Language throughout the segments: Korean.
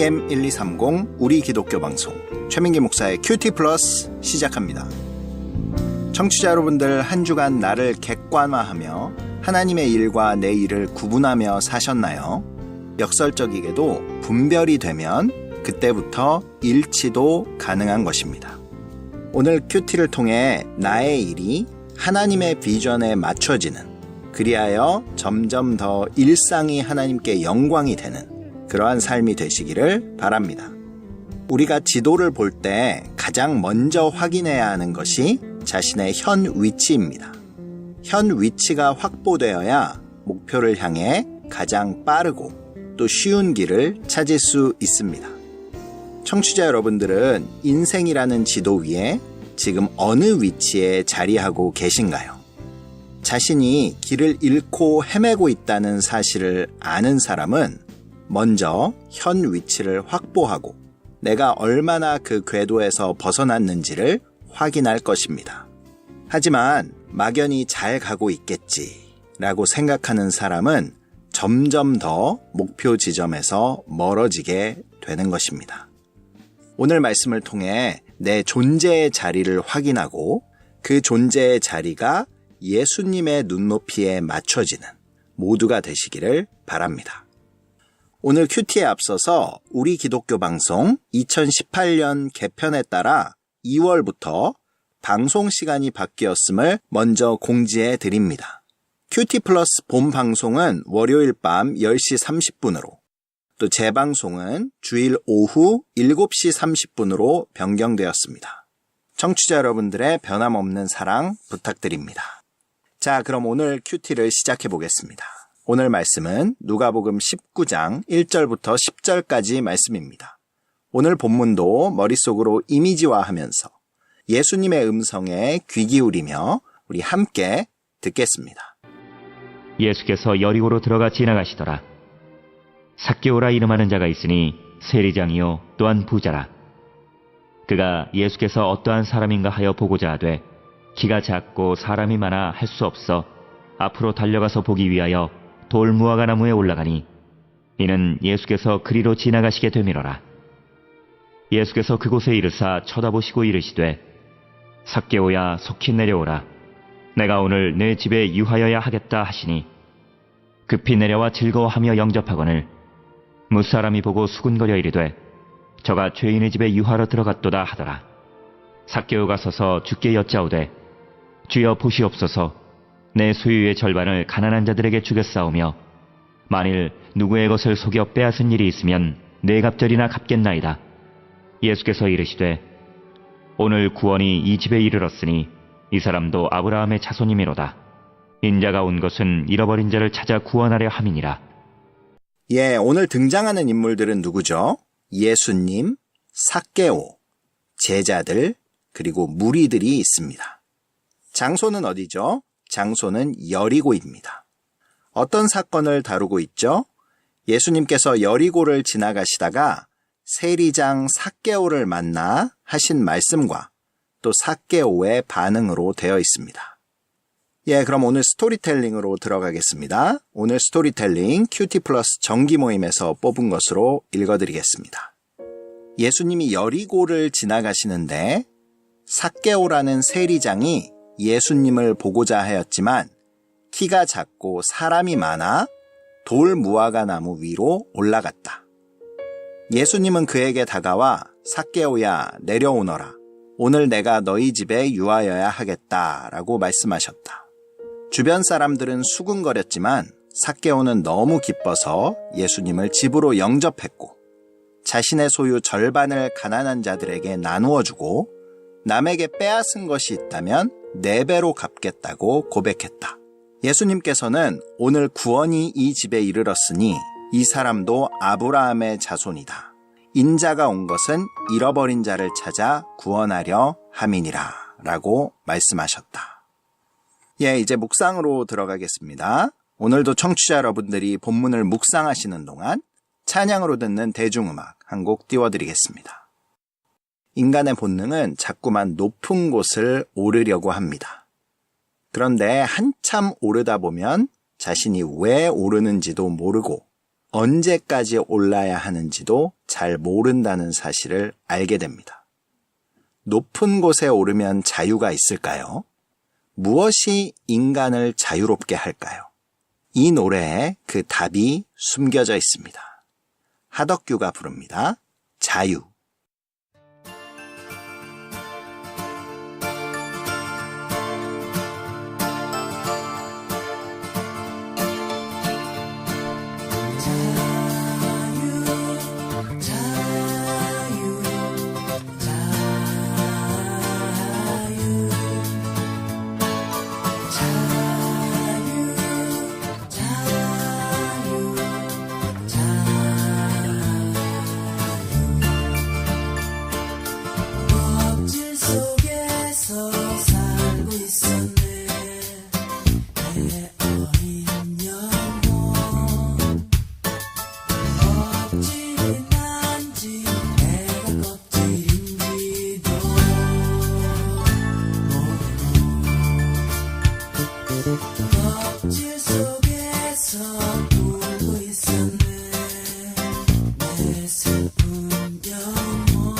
AM1230 우리 기독교 방송 최민기 목사의 큐티 플러스 시작합니다. 청취자 여러분들, 한 주간 나를 객관화하며 하나님의 일과 내 일을 구분하며 사셨나요? 역설적이게도 분별이 되면 그때부터 일치도 가능한 것입니다. 오늘 큐티를 통해 나의 일이 하나님의 비전에 맞춰지는, 그리하여 점점 더 일상이 하나님께 영광이 되는 그러한 삶이 되시기를 바랍니다. 우리가 지도를 볼 때 가장 먼저 확인해야 하는 것이 자신의 현 위치입니다. 현 위치가 확보되어야 목표를 향해 가장 빠르고 또 쉬운 길을 찾을 수 있습니다. 청취자 여러분들은 인생이라는 지도 위에 지금 어느 위치에 자리하고 계신가요? 자신이 길을 잃고 헤매고 있다는 사실을 아는 사람은 먼저 현 위치를 확보하고 내가 얼마나 그 궤도에서 벗어났는지를 확인할 것입니다. 하지만 막연히 잘 가고 있겠지라고 생각하는 사람은 점점 더 목표 지점에서 멀어지게 되는 것입니다. 오늘 말씀을 통해 내 존재의 자리를 확인하고 그 존재의 자리가 예수님의 눈높이에 맞춰지는 모두가 되시기를 바랍니다. 오늘 큐티에 앞서서 우리 기독교 방송 2018년 개편에 따라 2월부터 방송 시간이 바뀌었음을 먼저 공지해 드립니다. 큐티 플러스 본 방송은 월요일 밤 10시 30분으로, 또 재방송은 주일 오후 7시 30분으로 변경되었습니다. 청취자 여러분들의 변함없는 사랑 부탁드립니다. 자, 그럼 오늘 큐티를 시작해 보겠습니다. 오늘 말씀은 누가복음 19장 1절부터 10절까지 말씀입니다. 오늘 본문도 머릿속으로 이미지화하면서 예수님의 음성에 귀 기울이며 우리 함께 듣겠습니다. 예수께서 여리고로 들어가 지나가시더라. 삭개오라 이름하는 자가 있으니 세리장이요 또한 부자라. 그가 예수께서 어떠한 사람인가 하여 보고자 하되 키가 작고 사람이 많아 할 수 없어 앞으로 달려가서 보기 위하여 돌 무화과 나무에 올라가니 이는 예수께서 그리로 지나가시게 되밀어라. 예수께서 그곳에 이르사 쳐다보시고 이르시되 삭개오야 속히 내려오라. 내가 오늘 내 집에 유하여야 하겠다 하시니 급히 내려와 즐거워하며 영접하거늘 무사람이 보고 수군거려 이르되 저가 죄인의 집에 유하러 들어갔도다 하더라. 삭개오가 서서 주께 여짜오되 주여 보시옵소서, 내 소유의 절반을 가난한 자들에게 주겠사오며 만일 누구의 것을 속여 빼앗은 일이 있으면 네 갑절이나 갚겠나이다. 예수께서 이르시되 오늘 구원이 이 집에 이르렀으니 이 사람도 아브라함의 자손이미로다. 인자가 온 것은 잃어버린 자를 찾아 구원하려 함이니라. 오늘 등장하는 인물들은 누구죠? 예수님, 삭개오, 제자들, 그리고 무리들이 있습니다. 장소는 어디죠? 장소는 여리고입니다. 어떤 사건을 다루고 있죠? 예수님께서 여리고를 지나가시다가 세리장 삭개오를 만나 하신 말씀과 또 삭개오의 반응으로 되어 있습니다. 그럼 오늘 스토리텔링으로 들어가겠습니다. 오늘 스토리텔링 큐티 플러스 정기 모임에서 뽑은 것으로 읽어드리겠습니다. 예수님이 여리고를 지나가시는데 삭개오라는 세리장이 예수님을 보고자 하였지만 키가 작고 사람이 많아 돌 무화과 나무 위로 올라갔다. 예수님은 그에게 다가와 삭개오야 내려오너라. 오늘 내가 너희 집에 유하여야 하겠다라고 말씀하셨다. 주변 사람들은 수군거렸지만 삭개오는 너무 기뻐서 예수님을 집으로 영접했고 자신의 소유 절반을 가난한 자들에게 나누어 주고 남에게 빼앗은 것이 있다면 4배로 갚겠다고 고백했다. 예수님께서는 오늘 구원이 이 집에 이르렀으니 이 사람도 아브라함의 자손이다. 인자가 온 것은 잃어버린 자를 찾아 구원하려 함이니라 라고 말씀하셨다. 이제 묵상으로 들어가겠습니다. 오늘도 청취자 여러분들이 본문을 묵상하시는 동안 찬양으로 듣는 대중음악 한 곡 띄워드리겠습니다. 인간의 본능은 자꾸만 높은 곳을 오르려고 합니다. 그런데 한참 오르다 보면 자신이 왜 오르는지도 모르고 언제까지 올라야 하는지도 잘 모른다는 사실을 알게 됩니다. 높은 곳에 오르면 자유가 있을까요? 무엇이 인간을 자유롭게 할까요? 이 노래에 그 답이 숨겨져 있습니다. 하덕규가 부릅니다. 자유. 껍질 속에서 살고 있었네 내 어린 영혼 껍질이 난지 내가 껍질인지도 모르고 껍질 속에서 울고 있었네 내 슬픈 영혼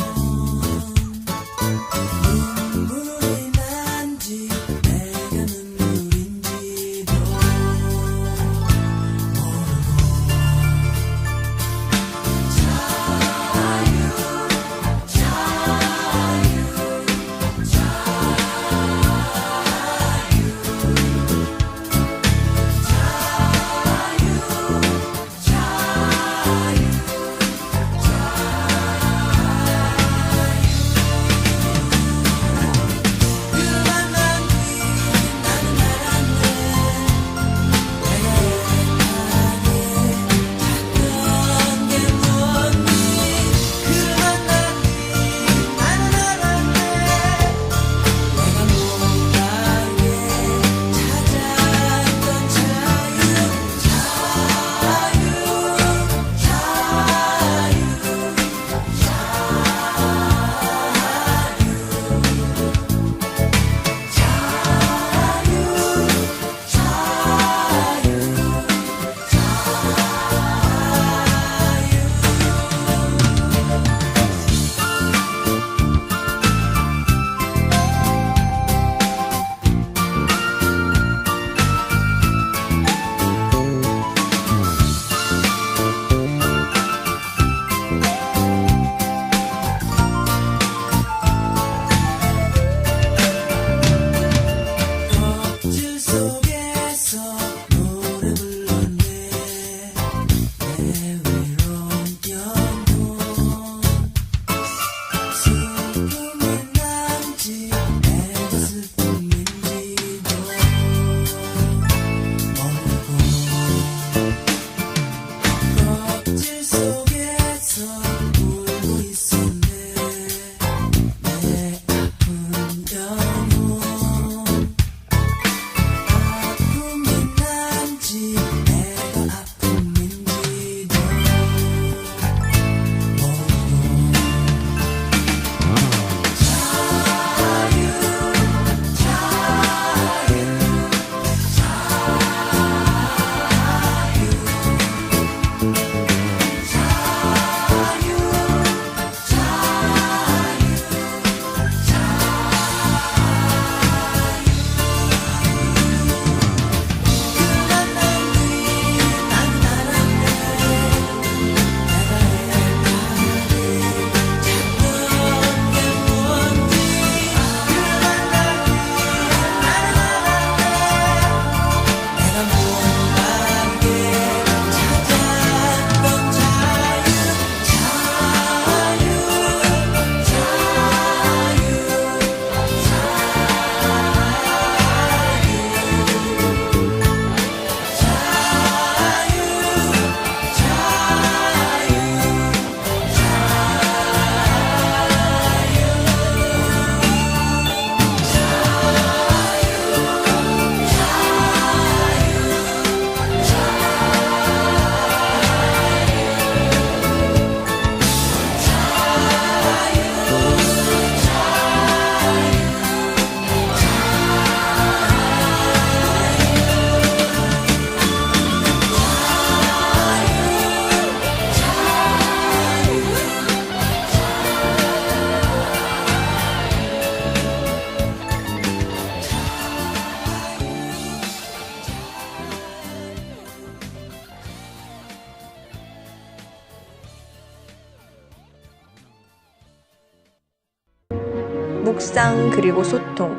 묵상 그리고 소통.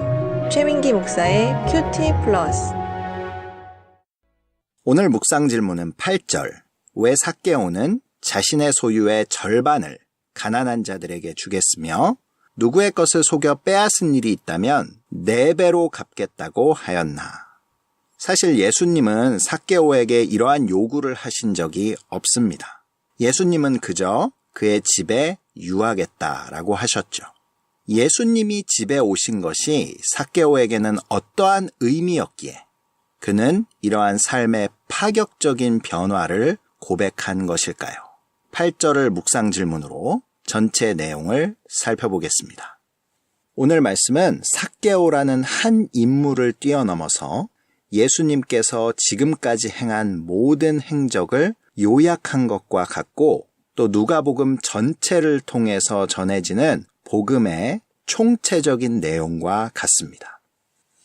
최민기 목사의 큐티 플러스. 오늘 묵상 질문은 8절. 왜 삭개오는 자신의 소유의 절반을 가난한 자들에게 주겠으며 누구의 것을 속여 빼앗은 일이 있다면 4배로 갚겠다고 하였나. 사실 예수님은 삭개오에게 이러한 요구를 하신 적이 없습니다. 예수님은 그저 그의 집에 유하겠다라고 하셨죠. 예수님이 집에 오신 것이 삭개오에게는 어떠한 의미였기에 그는 이러한 삶의 파격적인 변화를 고백한 것일까요? 8절을 묵상 질문으로 전체 내용을 살펴보겠습니다. 오늘 말씀은 삭개오라는 한 인물을 뛰어넘어서 예수님께서 지금까지 행한 모든 행적을 요약한 것과 같고 또 누가복음 전체를 통해서 전해지는 복음의 총체적인 내용과 같습니다.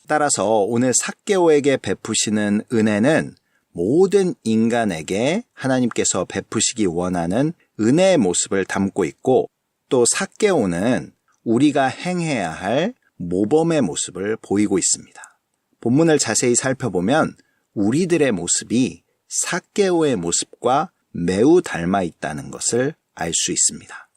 따라서 오늘 삭개오에게 베푸시는 은혜는 모든 인간에게 하나님께서 베푸시기 원하는 은혜의 모습을 담고 있고 또 삭개오는 우리가 행해야 할 모범의 모습을 보이고 있습니다. 본문을 자세히 살펴보면 우리들의 모습이 삭개오의 모습과 매우 닮아 있다는 것을 알 수 있습니다.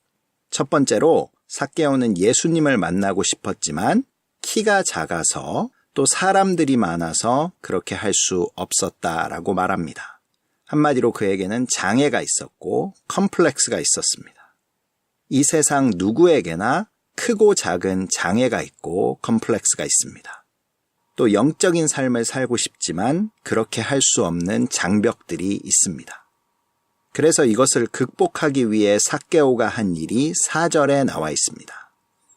첫 번째로 삭개오는 예수님을 만나고 싶었지만 키가 작아서 또 사람들이 많아서 그렇게 할 수 없었다라고 말합니다. 한마디로 그에게는 장애가 있었고 컴플렉스가 있었습니다. 이 세상 누구에게나 크고 작은 장애가 있고 컴플렉스가 있습니다. 또 영적인 삶을 살고 싶지만 그렇게 할 수 없는 장벽들이 있습니다. 그래서 이것을 극복하기 위해 삭개오가 한 일이 4절에 나와 있습니다.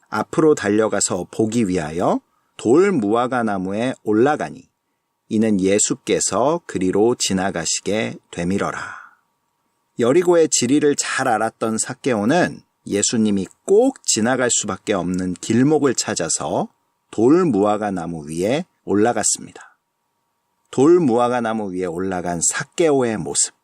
앞으로 달려가서 보기 위하여 돌 무화과 나무에 올라가니 이는 예수께서 그리로 지나가시게 되밀어라. 여리고의 지리를 잘 알았던 삭개오는 예수님이 꼭 지나갈 수밖에 없는 길목을 찾아서 돌 무화과 나무 위에 올라갔습니다. 돌 무화과 나무 위에 올라간 삭개오의 모습.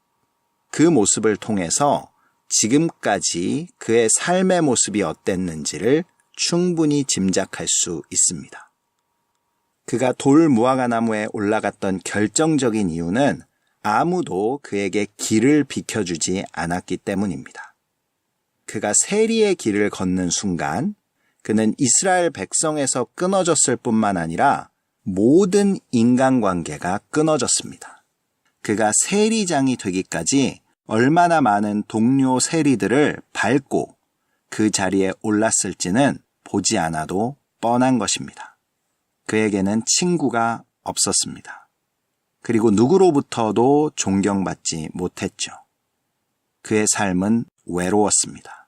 그 모습을 통해서 지금까지 그의 삶의 모습이 어땠는지를 충분히 짐작할 수 있습니다. 그가 돌 무화과 나무에 올라갔던 결정적인 이유는 아무도 그에게 길을 비켜주지 않았기 때문입니다. 그가 세리의 길을 걷는 순간 그는 이스라엘 백성에서 끊어졌을 뿐만 아니라 모든 인간관계가 끊어졌습니다. 그가 세리장이 되기까지 얼마나 많은 동료 세리들을 밟고 그 자리에 올랐을지는 보지 않아도 뻔한 것입니다. 그에게는 친구가 없었습니다. 그리고 누구로부터도 존경받지 못했죠. 그의 삶은 외로웠습니다.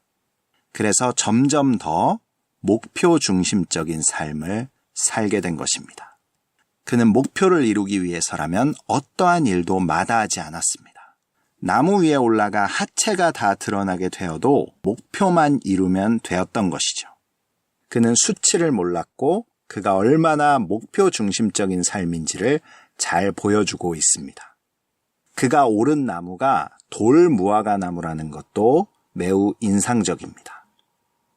그래서 점점 더 목표 중심적인 삶을 살게 된 것입니다. 그는 목표를 이루기 위해서라면 어떠한 일도 마다하지 않았습니다. 나무 위에 올라가 하체가 다 드러나게 되어도 목표만 이루면 되었던 것이죠. 그는 수치를 몰랐고 그가 얼마나 목표 중심적인 삶인지를 잘 보여주고 있습니다. 그가 오른 나무가 돌 무화과 나무라는 것도 매우 인상적입니다.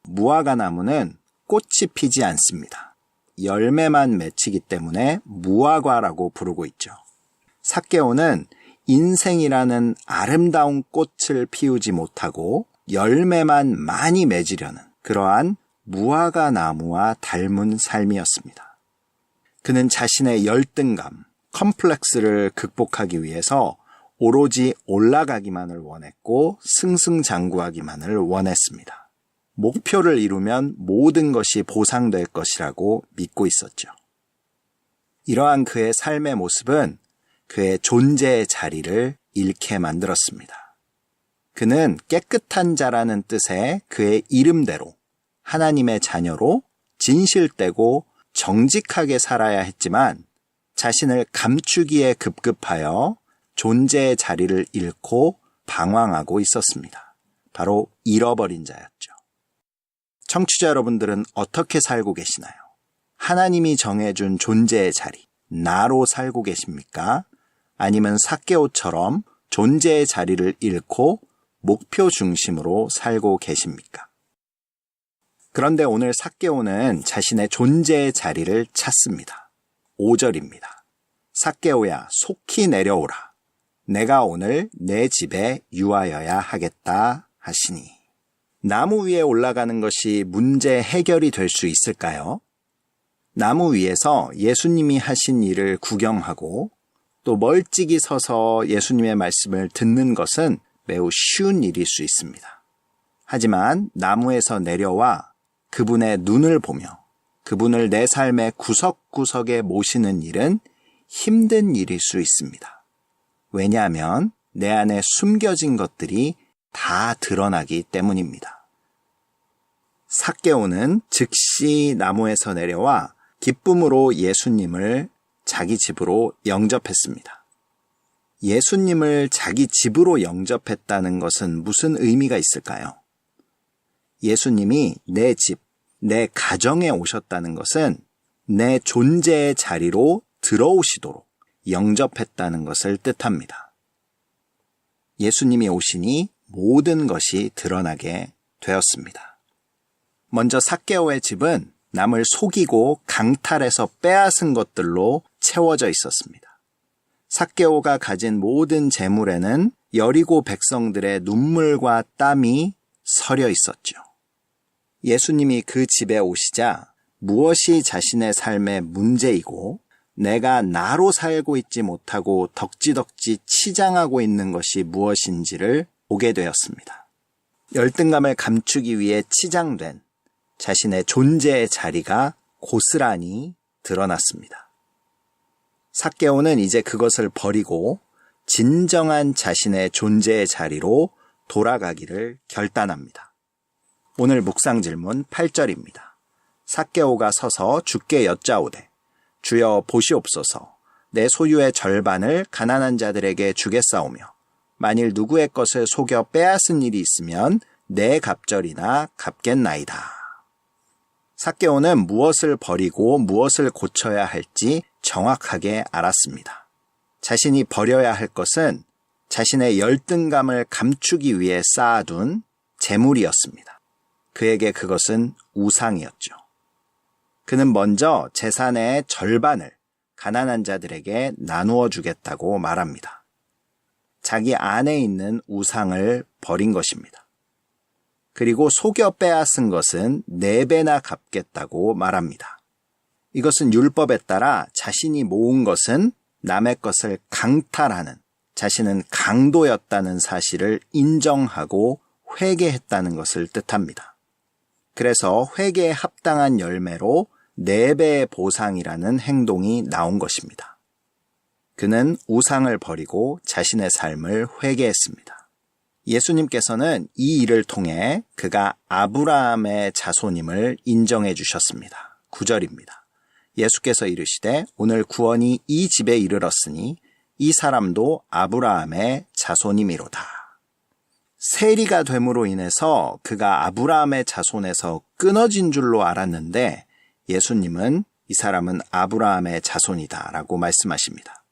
무화과 나무는 꽃이 피지 않습니다. 열매만 맺히기 때문에 무화과라고 부르고 있죠. 삭개오는 인생이라는 아름다운 꽃을 피우지 못하고 열매만 많이 맺으려는 그러한 무화과 나무와 닮은 삶이었습니다. 그는 자신의 열등감, 컴플렉스를 극복하기 위해서 오로지 올라가기만을 원했고 승승장구하기만을 원했습니다. 목표를 이루면 모든 것이 보상될 것이라고 믿고 있었죠. 이러한 그의 삶의 모습은 그의 존재의 자리를 잃게 만들었습니다. 그는 깨끗한 자라는 뜻의 그의 이름대로 하나님의 자녀로 진실되고 정직하게 살아야 했지만 자신을 감추기에 급급하여 존재의 자리를 잃고 방황하고 있었습니다. 바로 잃어버린 자였죠. 청취자 여러분들은 어떻게 살고 계시나요? 하나님이 정해준 존재의 자리, 나로 살고 계십니까? 아니면 삭개오처럼 존재의 자리를 잃고 목표 중심으로 살고 계십니까? 그런데 오늘 삭개오는 자신의 존재의 자리를 찾습니다. 5절입니다. 삭개오야 속히 내려오라. 내가 오늘 내 집에 유하여야 하겠다 하시니. 나무 위에 올라가는 것이 문제 해결이 될 수 있을까요? 나무 위에서 예수님이 하신 일을 구경하고 또 멀찍이 서서 예수님의 말씀을 듣는 것은 매우 쉬운 일일 수 있습니다. 하지만 나무에서 내려와 그분의 눈을 보며 그분을 내 삶의 구석구석에 모시는 일은 힘든 일일 수 있습니다. 왜냐하면 내 안에 숨겨진 것들이 다 드러나기 때문입니다. 삭개오는 즉시 나무에서 내려와 기쁨으로 예수님을 자기 집으로 영접했습니다. 예수님을 자기 집으로 영접했다는 것은 무슨 의미가 있을까요? 예수님이 내 집, 내 가정에 오셨다는 것은 내 존재의 자리로 들어오시도록 영접했다는 것을 뜻합니다. 예수님이 오시니 모든 것이 드러나게 되었습니다. 먼저 삭개오의 집은 남을 속이고 강탈해서 빼앗은 것들로 채워져 있었습니다. 삭개오가 가진 모든 재물에는 여리고 백성들의 눈물과 땀이 서려 있었죠. 예수님이 그 집에 오시자 무엇이 자신의 삶의 문제이고 내가 나로 살고 있지 못하고 덕지덕지 치장하고 있는 것이 무엇인지를 보게 되었습니다. 열등감을 감추기 위해 치장된 자신의 존재의 자리가 고스란히 드러났습니다. 삭개오는 이제 그것을 버리고 진정한 자신의 존재의 자리로 돌아가기를 결단합니다. 오늘 묵상 질문 8절입니다. 삭개오가 서서 주께 여짜오되 주여 보시옵소서 내 소유의 절반을 가난한 자들에게 주겠사오며 만일 누구의 것을 속여 빼앗은 일이 있으면 내 갑절이나 갚겠나이다. 삭개오는 무엇을 버리고 무엇을 고쳐야 할지 정확하게 알았습니다. 자신이 버려야 할 것은 자신의 열등감을 감추기 위해 쌓아둔 재물이었습니다. 그에게 그것은 우상이었죠. 그는 먼저 재산의 절반을 가난한 자들에게 나누어 주겠다고 말합니다. 자기 안에 있는 우상을 버린 것입니다. 그리고 속여 빼앗은 것은 4배나 갚겠다고 말합니다. 이것은 율법에 따라 자신이 모은 것은 남의 것을 강탈하는 자신은 강도였다는 사실을 인정하고 회개했다는 것을 뜻합니다. 그래서 회개에 합당한 열매로 4배의 보상이라는 행동이 나온 것입니다. 그는 우상을 버리고 자신의 삶을 회개했습니다. 예수님께서는 이 일을 통해 그가 아브라함의 자손임을 인정해 주셨습니다. 9절입니다. 예수께서 이르시되 오늘 구원이 이 집에 이르렀으니 이 사람도 아브라함의 자손임이로다. 세리가 됨으로 인해서 그가 아브라함의 자손에서 끊어진 줄로 알았는데 예수님은 이 사람은 아브라함의 자손이다 라고 말씀하십니다.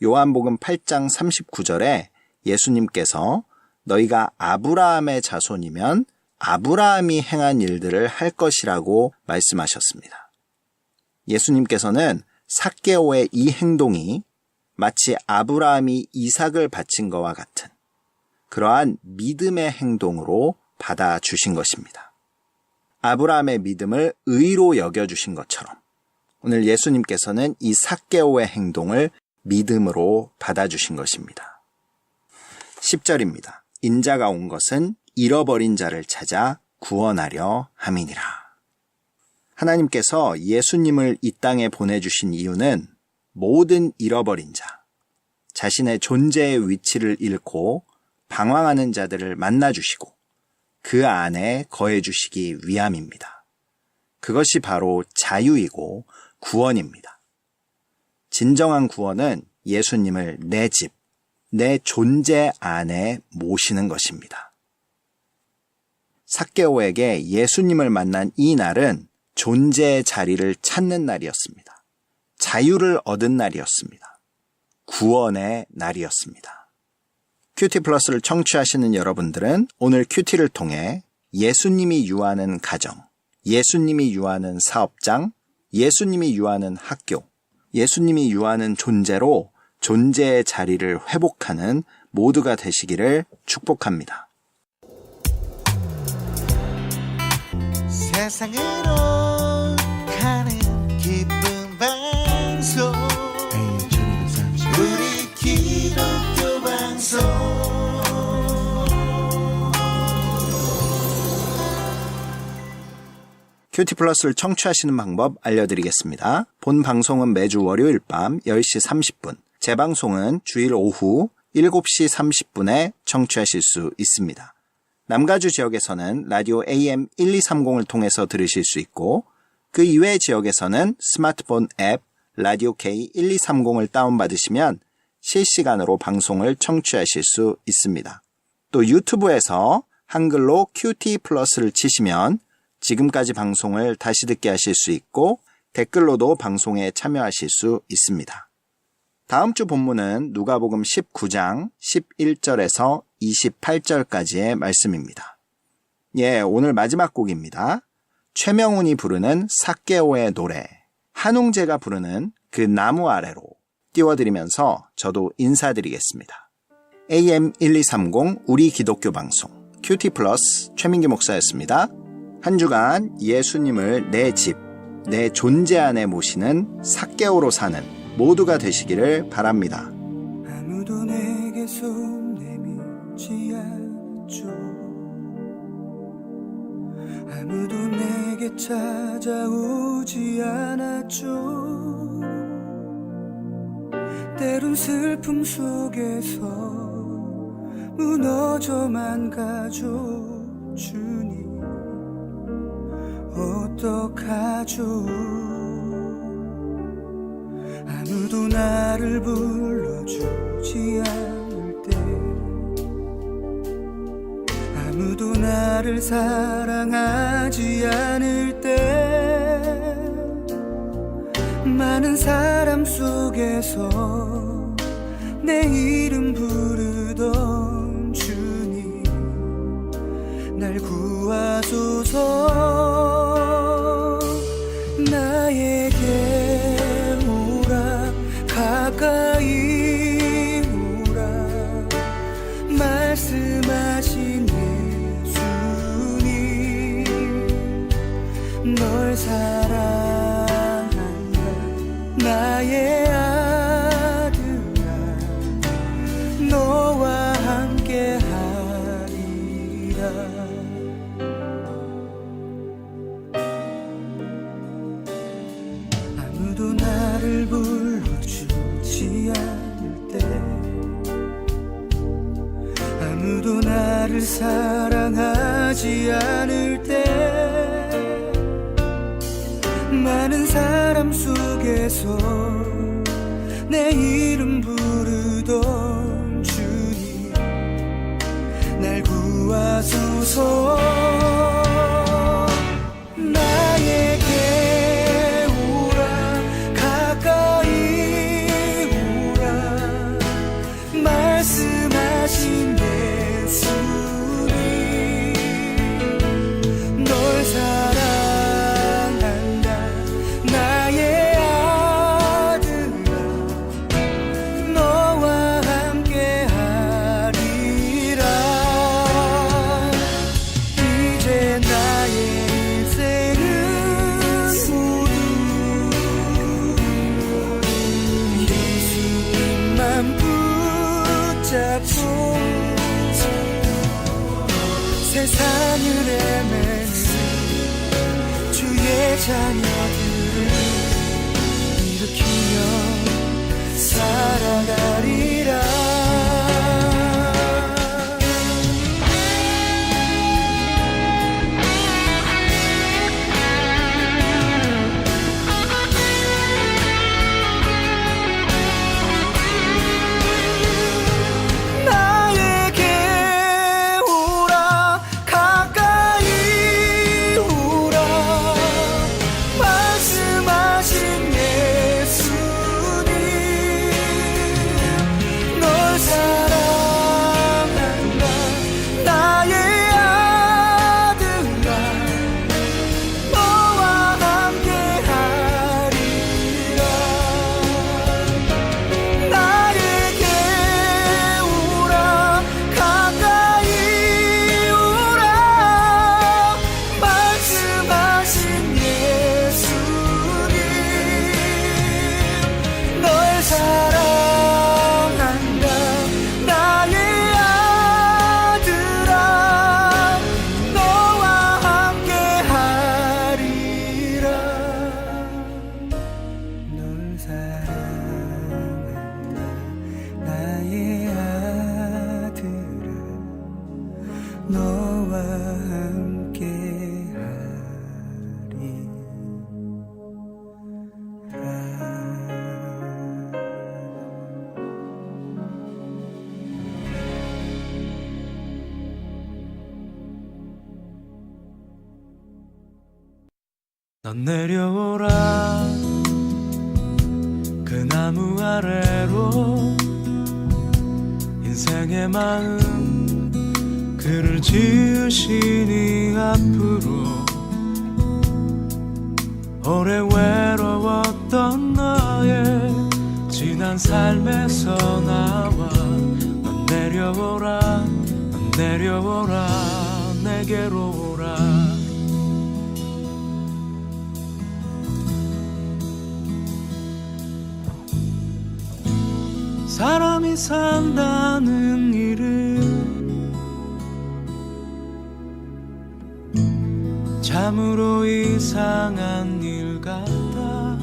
요한복음 8장 39절에 예수님께서 너희가 아브라함의 자손이면 아브라함이 행한 일들을 할 것이라고 말씀하셨습니다. 예수님께서는 삭개오의 이 행동이 마치 아브라함이 이삭을 바친 것과 같은 그러한 믿음의 행동으로 받아주신 것입니다. 아브라함의 믿음을 의로 여겨주신 것처럼 오늘 예수님께서는 이 삭개오의 행동을 믿음으로 받아주신 것입니다. 10절입니다. 인자가 온 것은 잃어버린 자를 찾아 구원하려 함이니라. 하나님께서 예수님을 이 땅에 보내주신 이유는 모든 잃어버린 자, 자신의 존재의 위치를 잃고 방황하는 자들을 만나주시고 그 안에 거해주시기 위함입니다. 그것이 바로 자유이고 구원입니다. 진정한 구원은 예수님을 내 집, 내 존재 안에 모시는 것입니다. 삭개오에게 예수님을 만난 이 날은 존재의 자리를 찾는 날이었습니다. 자유를 얻은 날이었습니다. 구원의 날이었습니다. 큐티 플러스를 청취하시는 여러분들은 오늘 큐티를 통해 예수님이 유하는 가정, 예수님이 유하는 사업장, 예수님이 유하는 학교, 예수님이 유하는 존재로 존재의 자리를 회복하는 모두가 되시기를 축복합니다. 세상으로 가는 기쁜 방송 우리 기독교 방송 큐티 플러스를 청취하시는 방법 알려드리겠습니다. 본 방송은 매주 월요일 밤 10시 30분, 재방송은 주일 오후 7시 30분에 청취하실 수 있습니다. 남가주 지역에서는 라디오 AM 1230을 통해서 들으실 수 있고 그 이외의 지역에서는 스마트폰 앱 라디오 K 1230을 다운받으시면 실시간으로 방송을 청취하실 수 있습니다. 또 유튜브에서 한글로 큐티 플러스를 치시면 지금까지 방송을 다시 듣게 하실 수 있고 댓글로도 방송에 참여하실 수 있습니다. 다음 주 본문은 누가복음 19장 11절에서 28절까지의 말씀입니다. 오늘 마지막 곡입니다. 최명훈이 부르는 삭개오의 노래, 한웅재가 부르는 그 나무 아래로 띄워드리면서 저도 인사드리겠습니다. AM 1230 우리 기독교 방송 큐티 플러스 최민기 목사였습니다. 한 주간 예수님을 내 집, 내 존재 안에 모시는 삭개오로 사는 모두가 되시기를 바랍니다. 아무도 내게 손 내밀지 않죠. 아무도 내게 찾아오지 않았죠. 때론 슬픔 속에서 무너져만 가죠. 주님 어떡하죠. 아무도 나를 불러주지 않을 때 아무도 나를 사랑하지 않을 때 많은 사람 속에서 내 이름 부르던 주님 날 구하소서. 나에게 오라 가까이 오라 말씀하신 예수님 널 사랑한다 나의 아들아 너와 함께 하리라. 아무도 나를 불러주지 않을 때 아무도 나를 사랑하지 않을 때 많은 사람 속에서 내 이름 부르던 주님 날 구하소서. 나에게 오라 가까이 오라 말씀하신 예수님 널 사랑한다 나의 아들아 너와 함께 하리라. 이제 나의 인생은 모두 예수님만 붙잡고 세상을 헤매는 주의 자녀들을 일으키며 살아가리라. 나에게 오라 가까이 오라 말씀 넌 내려오라 그 나무 아래로 인생의 마음 그를 지으시니 앞으로 오래 외로웠던 너의 지난 삶에서 나와 넌 내려오라 넌 내려오라 내게로 오라 사람이 산다는 일은 참으로 이상한 일 같아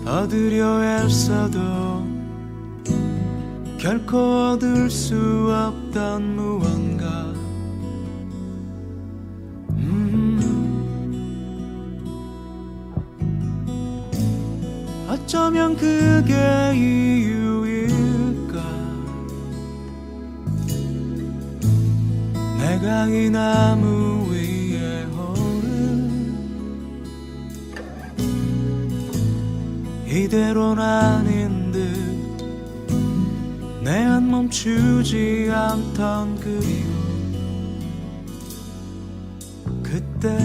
얻으려 애써도 결코 얻을 수 없던 무언가 어쩌면 그게 이유일까 내가 이 나무 위에 오른 이대로는 아닌 듯 내 안 멈추지 않던 그 이유 그때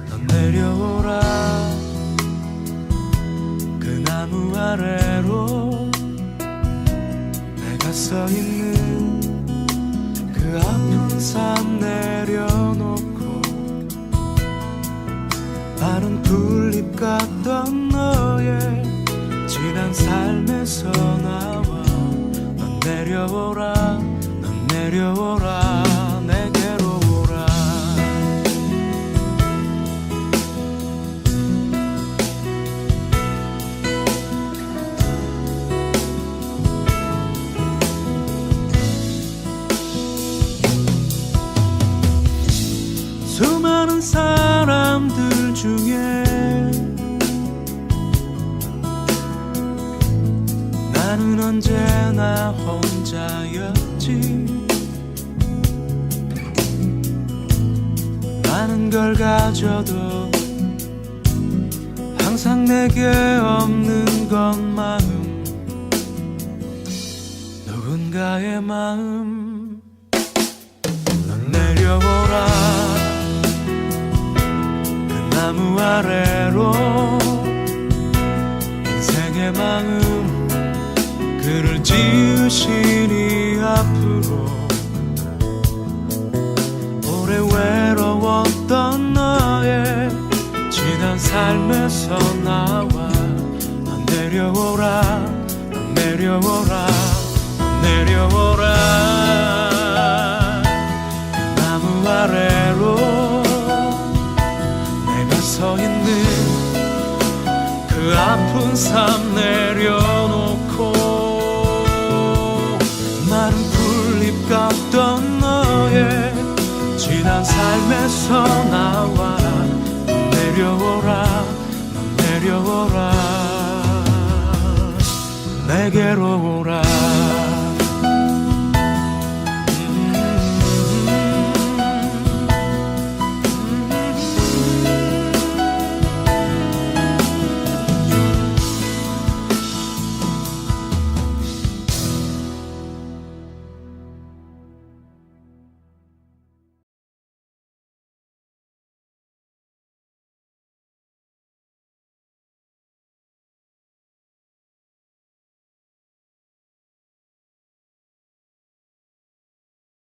넌 내려오라 그 나무 아래로 내가 서 있는 그 아픈 산 내려놓고 마른 풀잎 같던 너의 지난 삶에서 나와 넌 내려오라 넌 내려오라 내게로 오라 수많은 사람들 중에 나는 언제나 혼자였지 많은 걸 가져도 항상 내게 없는 건 마음 누군가의 마음 넌 내려오라 그 나무 아래로 인생의 마음 그를 지으시니 앞으로 오래 외로웠던 너의 지난 삶에서 나와 넌 내려오라 넌 내려오라 넌 내려오라 그 나무 아래로 내가 서 있는 그 아픈 삶 내려놓고 마른 풀잎 같던 너의 지난 삶에서 나와 넌 내려오라 넌 내려오라 내게로 오라